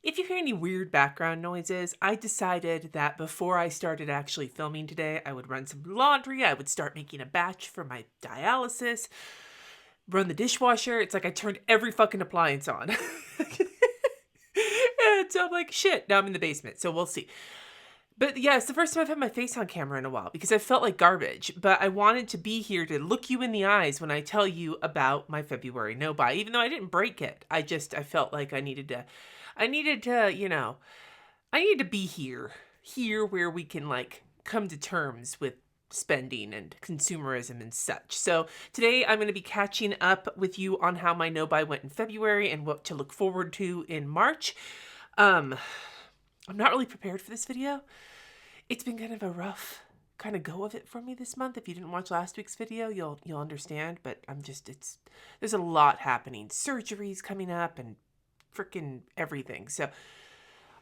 If you hear any weird background noises, I decided that before I started actually filming today, I would run some laundry, I would start making a batch for my dialysis, run the dishwasher. It's like I turned every fucking appliance on. And so I'm like, shit, now I'm in the basement, so we'll see. But yeah, it's the first time I've had my face on camera in a while because I felt like garbage. But I wanted to be here to look you in the eyes when I tell you about my February no-buy. Even though I didn't break it, I felt like I needed to, I needed to be here where we can like come to terms with spending and consumerism and such. So today I'm going to be catching up with you on how my no-buy went in February and what to look forward to in March. I'm not really prepared for this video. It's been kind of a rough kind of go of it for me this month. If you didn't watch last week's video, you'll understand, but there's a lot happening. Surgeries coming up and freaking everything. So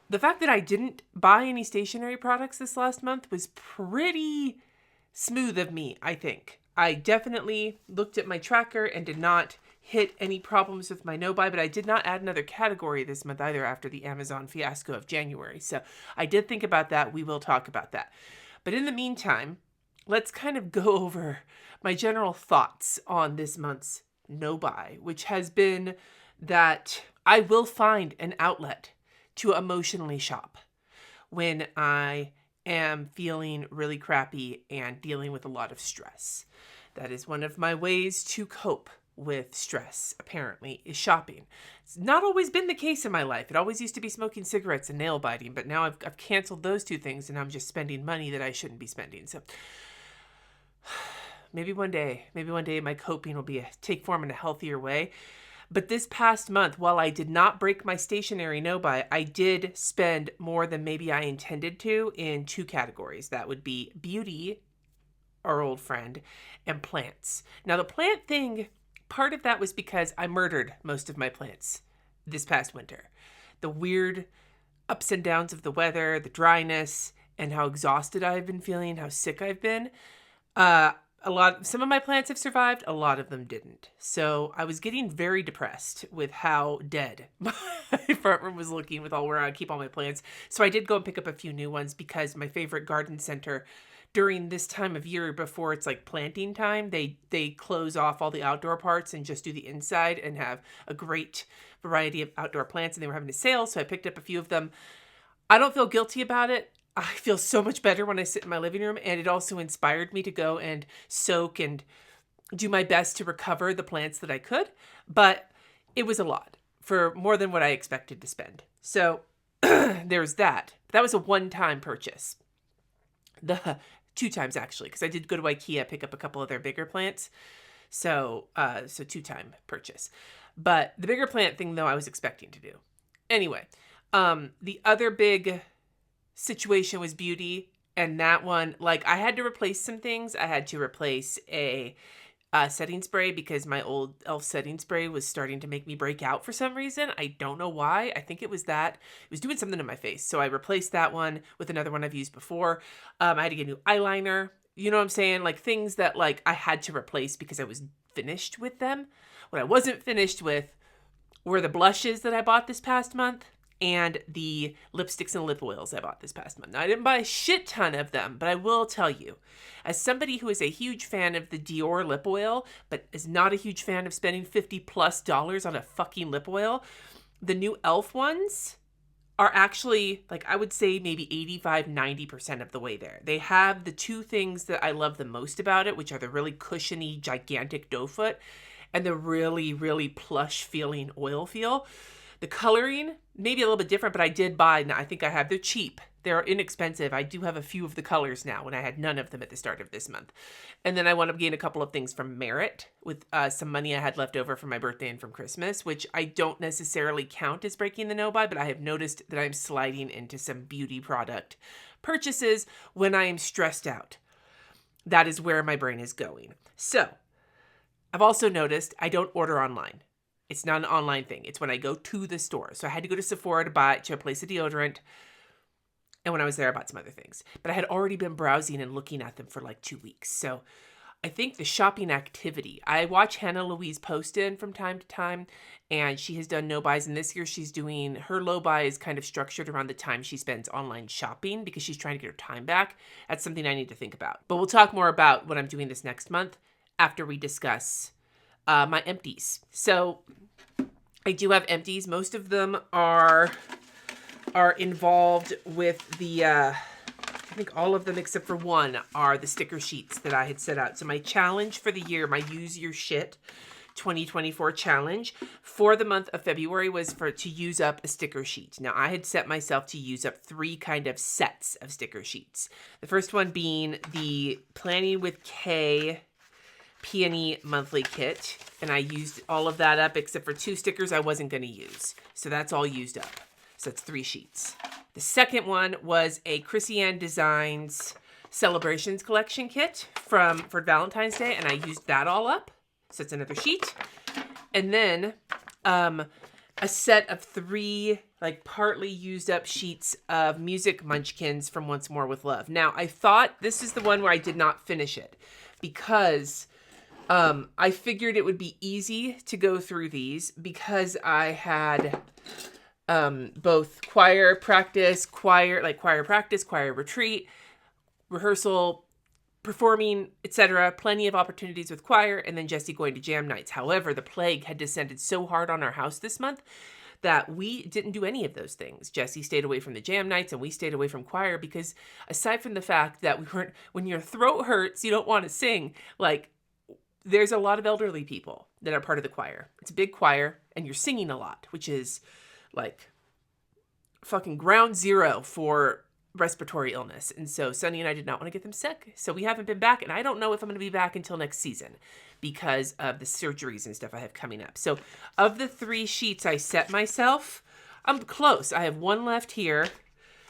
the fact that I didn't buy any stationery products this last month was pretty smooth of me, I think. I definitely looked at my tracker and did not hit any problems with my no-buy, but I did not add another category this month either after the Amazon fiasco of January. So I did think about that. We will talk about that. But in the meantime, let's kind of go over my general thoughts on this month's no-buy, which has been that I will find an outlet to emotionally shop when I am feeling really crappy and dealing with a lot of stress. That is one of my ways to cope with stress, apparently, is shopping. It's not always been the case in my life. It always used to be smoking cigarettes and nail biting, but now I've canceled those two things and I'm just spending money that I shouldn't be spending. So maybe one day my coping will take form in a healthier way. But this past month, while I did not break my stationery no-buy, I did spend more than maybe I intended to in two categories. That would be beauty, our old friend, and plants. Now the plant thing, part of that was because I murdered most of my plants this past winter. The weird ups and downs of the weather, the dryness, and how exhausted I've been feeling, how sick I've been. Some of my plants have survived, a lot of them didn't. So I was getting very depressed with how dead my front room was looking with where I keep all my plants. So I did go and pick up a few new ones because my favorite garden center during this time of year before it's like planting time, they close off all the outdoor parts and just do the inside and have a great variety of outdoor plants, and they were having a sale, so I picked up a few of them. I don't feel guilty about it. I feel so much better when I sit in my living room, and it also inspired me to go and soak and do my best to recover the plants that I could, but it was a lot for more than what I expected to spend. So there's that. That was a one-time purchase. The 2 times actually, because I did go to IKEA, pick up a couple of their bigger plants. So 2-time purchase. But the bigger plant thing though, I was expecting to do. Anyway, the other big situation was beauty, and that one, like, I had to replace some things. I had to replace a setting spray because my old e.l.f. setting spray was starting to make me break out for some reason. I don't know why. I think it was that. It was doing something to my face. So I replaced that one with another one I've used before. I had to get a new eyeliner. You know what I'm saying? Like things that like I had to replace because I was finished with them. What I wasn't finished with were the blushes that I bought this past month and the lipsticks and lip oils I bought this past month. Now, I didn't buy a shit ton of them, but I will tell you, as somebody who is a huge fan of the Dior lip oil, but is not a huge fan of spending $50+ on a fucking lip oil, the new e.l.f. ones are actually, like, I would say maybe 85-90% of the way there. They have the two things that I love the most about it, which are the really cushiony, gigantic doe foot and the really, really plush feeling oil feel. The coloring, maybe a little bit different, but I did buy, and I think I have, they're cheap. They're inexpensive. I do have a few of the colors now when I had none of them at the start of this month. And then I wound up getting a couple of things from Merit with some money I had left over from my birthday and from Christmas, which I don't necessarily count as breaking the no-buy, but I have noticed that I'm sliding into some beauty product purchases when I am stressed out. That is where my brain is going. So I've also noticed I don't order online. It's not an online thing. It's when I go to the store. So I had to go to Sephora to replace a deodorant. And when I was there, I bought some other things. But I had already been browsing and looking at them for like 2 weeks. So I think the shopping activity. I watch Hannah Louise post in from time to time, and she has done no buys. And this year she's doing, her low buy is kind of structured around the time she spends online shopping because she's trying to get her time back. That's something I need to think about. But we'll talk more about what I'm doing this next month after we discuss my empties. So I do have empties. Most of them are involved with the, I think all of them except for one are the sticker sheets that I had set out. So my challenge for the year, my Use Your Shit 2024 challenge for the month of February was to use up a sticker sheet. Now I had set myself to use up 3 kind of sets of sticker sheets. The first one being the Planning with K Peony monthly kit. And I used all of that up except for 2 stickers I wasn't going to use. So that's all used up. So that's 3 sheets. The second one was a Chrissy Ann Designs Celebrations Collection kit for Valentine's Day, and I used that all up. So it's another sheet. And then a set of 3 like partly used up sheets of Music Munchkins from Once More with Love. Now, I thought this is the one where I did not finish it because I figured it would be easy to go through these because I had both choir practice, choir retreat, rehearsal, performing, etc. Plenty of opportunities with choir, and then Jesse going to jam nights. However, the plague had descended so hard on our house this month that we didn't do any of those things. Jesse stayed away from the jam nights and we stayed away from choir because aside from the fact that when your throat hurts, you don't want to sing, like there's a lot of elderly people that are part of the choir. It's a big choir and you're singing a lot, which is like fucking ground zero for respiratory illness. And so Sunny and I did not want to get them sick. So we haven't been back. And I don't know if I'm going to be back until next season because of the surgeries and stuff I have coming up. So of the 3 sheets I set myself, I'm close. I have 1 left here.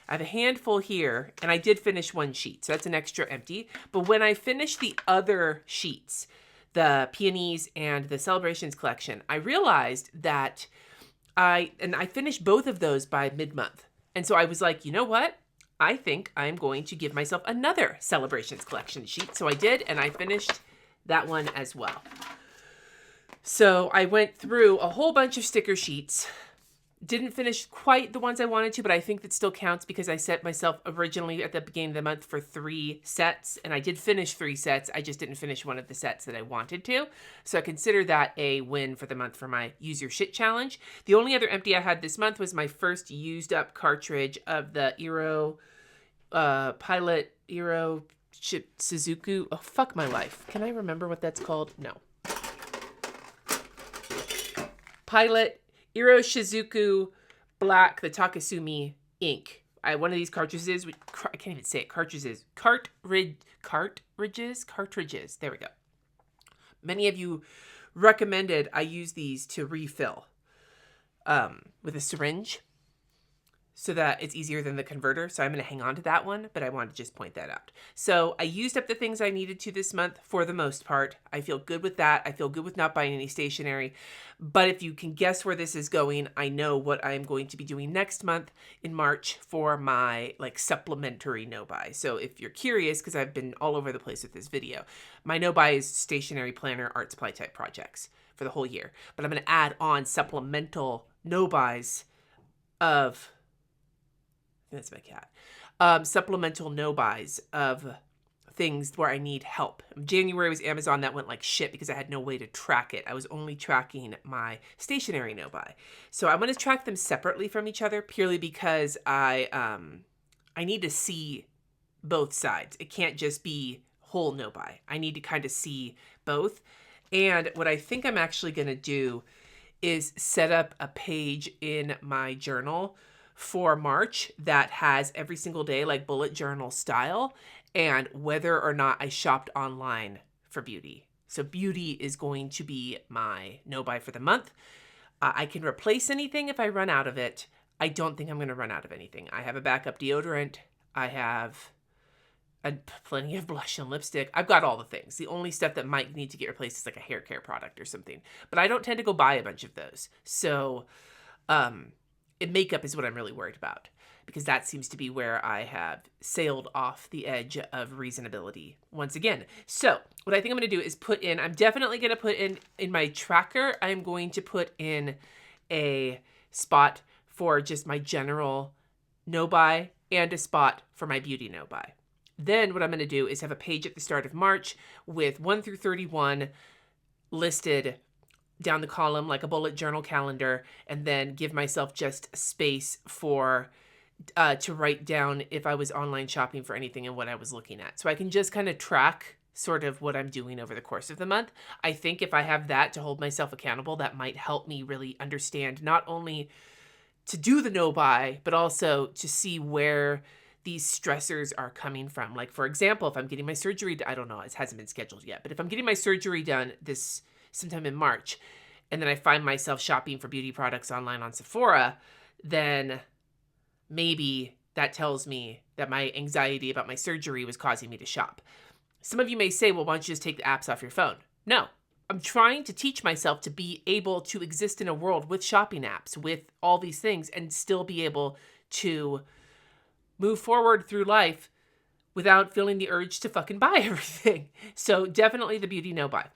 I have a handful here. And I did finish 1 sheet. So that's an extra empty. But when I finished the other sheets, the Peonies and the Celebrations collection, I realized that I finished both of those by mid-month. And so I was like, you know what? I think I'm going to give myself another Celebrations collection sheet. So I did, and I finished that one as well. So I went through a whole bunch of sticker sheets. Didn't finish quite the ones I wanted to, but I think that still counts because I set myself originally at the beginning of the month for 3 sets, and I did finish 3 sets. I just didn't finish one of the sets that I wanted to. So I consider that a win for the month for my Use Your Shit challenge. The only other empty I had this month was my first used up cartridge of the Pilot Suzuki. Oh, fuck my life. Can I remember what that's called? No. Pilot Shizuku Black, the Takasumi ink. One of these cartridges, I can't even say it, cartridges. There we go. Many of you recommended I use these to refill with a syringe so that it's easier than the converter. So I'm going to hang on to that one, but I wanted to just point that out. So I used up the things I needed to this month for the most part. I feel good with that. I feel good with not buying any stationery. But if you can guess where this is going, I know what I'm going to be doing next month in March for my supplementary no-buy. So if you're curious, because I've been all over the place with this video, my no-buy is stationery planner art supply type projects for the whole year. But I'm going to add on supplemental no-buys of... That's my cat. Supplemental no-buys of things where I need help. January was Amazon. That went like shit because I had no way to track it. I was only tracking my stationery no-buy. So I'm going to track them separately from each other purely because I need to see both sides. It can't just be whole no-buy. I need to kind of see both. And what I think I'm actually going to do is set up a page in my journal for March that has every single day like bullet journal style and whether or not I shopped online for beauty. So beauty is going to be my no-buy for the month. I can replace anything if I run out of it. I don't think I'm going to run out of anything. I have a backup deodorant. I have plenty of blush and lipstick. I've got all the things. The only stuff that might need to get replaced is like a hair care product or something. But I don't tend to go buy a bunch of those. So, makeup is what I'm really worried about, because that seems to be where I have sailed off the edge of reasonability once again. So what I think I'm going to do is I'm definitely going to put in my tracker, I'm going to put in a spot for just my general no-buy and a spot for my beauty no-buy. Then what I'm going to do is have a page at the start of March with 1 through 31 listed down the column like a bullet journal calendar, and then give myself just space for to write down if I was online shopping for anything and what I was looking at. So I can just kind of track sort of what I'm doing over the course of the month. I think if I have that to hold myself accountable, that might help me really understand not only to do the no-buy, but also to see where these stressors are coming from. Like, for example, if I'm getting my surgery, I don't know, it hasn't been scheduled yet, but if I'm getting my surgery done this sometime in March, and then I find myself shopping for beauty products online on Sephora, then maybe that tells me that my anxiety about my surgery was causing me to shop. Some of you may say, well, why don't you just take the apps off your phone? No, I'm trying to teach myself to be able to exist in a world with shopping apps, with all these things, and still be able to move forward through life without feeling the urge to fucking buy everything. So definitely the beauty no buy.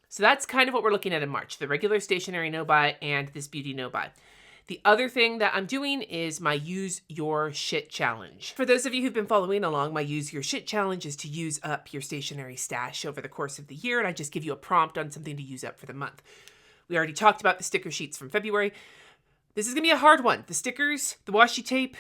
So that's kind of what we're looking at in March, the regular stationary no buy and this beauty no buy. The other thing that I'm doing is my Use Your Shit Challenge. For those of you who've been following along, my Use Your Shit Challenge is to use up your stationery stash over the course of the year, and I just give you a prompt on something to use up for the month. We already talked about the sticker sheets from February. This is gonna be a hard one. The stickers, the washi tape,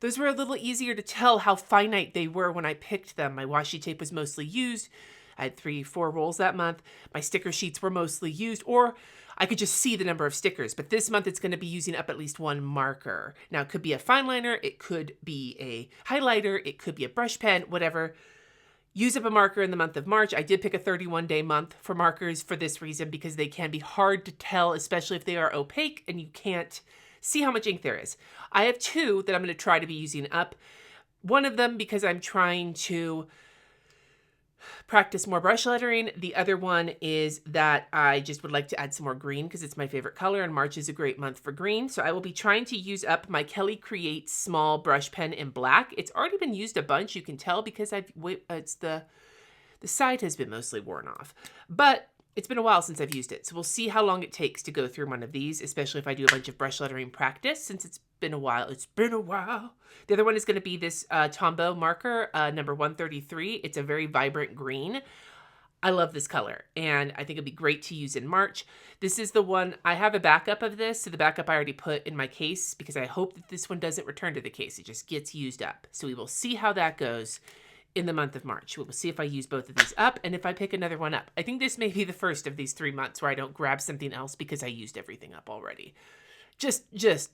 those were a little easier to tell how finite they were when I picked them. My washi tape was mostly used. I had 3-4 rolls that month. My sticker sheets were mostly used, or I could just see the number of stickers. But this month it's going to be using up at least one marker. Now, it could be a fine liner, it could be a highlighter, it could be a brush pen, whatever. Use up a marker in the month of March. I did pick a 31-day month for markers for this reason, because they can be hard to tell, especially if they are opaque and you can't see how much ink there is. I have 2 that I'm going to try to be using up. One of them because I'm trying to practice more brush lettering. The other one is that I just would like to add some more green because it's my favorite color, and March is a great month for green. So I will be trying to use up my Kelly Creates small brush pen in black. It's already been used a bunch, you can tell, because the side has been mostly worn off. But it's been a while since I've used it, so we'll see how long it takes to go through one of these, especially if I do a bunch of brush lettering practice, since it's been a while. It's been a while. The other one is going to be this Tombow marker, number 133. It's a very vibrant green. I love this color, and I think it'd be great to use in March. This is the one, I have a backup of this, so the backup I already put in my case, because I hope that this one doesn't return to the case. It just gets used up. So we will see how that goes in the month of March. We will see if I use both of these up and if I pick another one up. I think this may be the first of these 3 months where I don't grab something else because I used everything up already. Just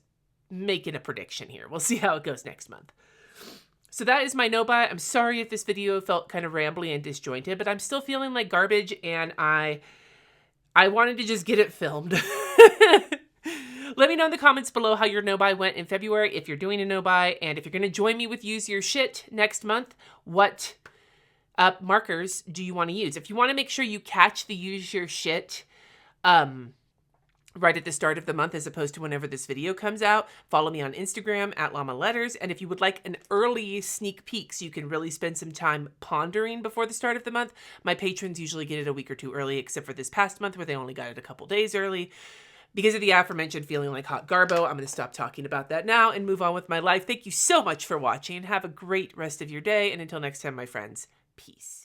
making a prediction here. We'll see how it goes next month. So that is my no buy. I'm sorry if this video felt kind of rambly and disjointed, but I'm still feeling like garbage, and I wanted to just get it filmed. Let me know in the comments below how your no-buy went in February, if you're doing a no-buy, and if you're going to join me with Use Your Shit next month, what markers do you want to use? If you want to make sure you catch the Use Your Shit right at the start of the month as opposed to whenever this video comes out, follow me on Instagram at Llama Letters. And if you would like an early sneak peek so you can really spend some time pondering before the start of the month, my patrons usually get it a week or 2 early, except for this past month where they only got it a couple days early. Because of the aforementioned feeling like hot garbo, I'm going to stop talking about that now and move on with my life. Thank you so much for watching. Have a great rest of your day. And until next time, my friends, peace.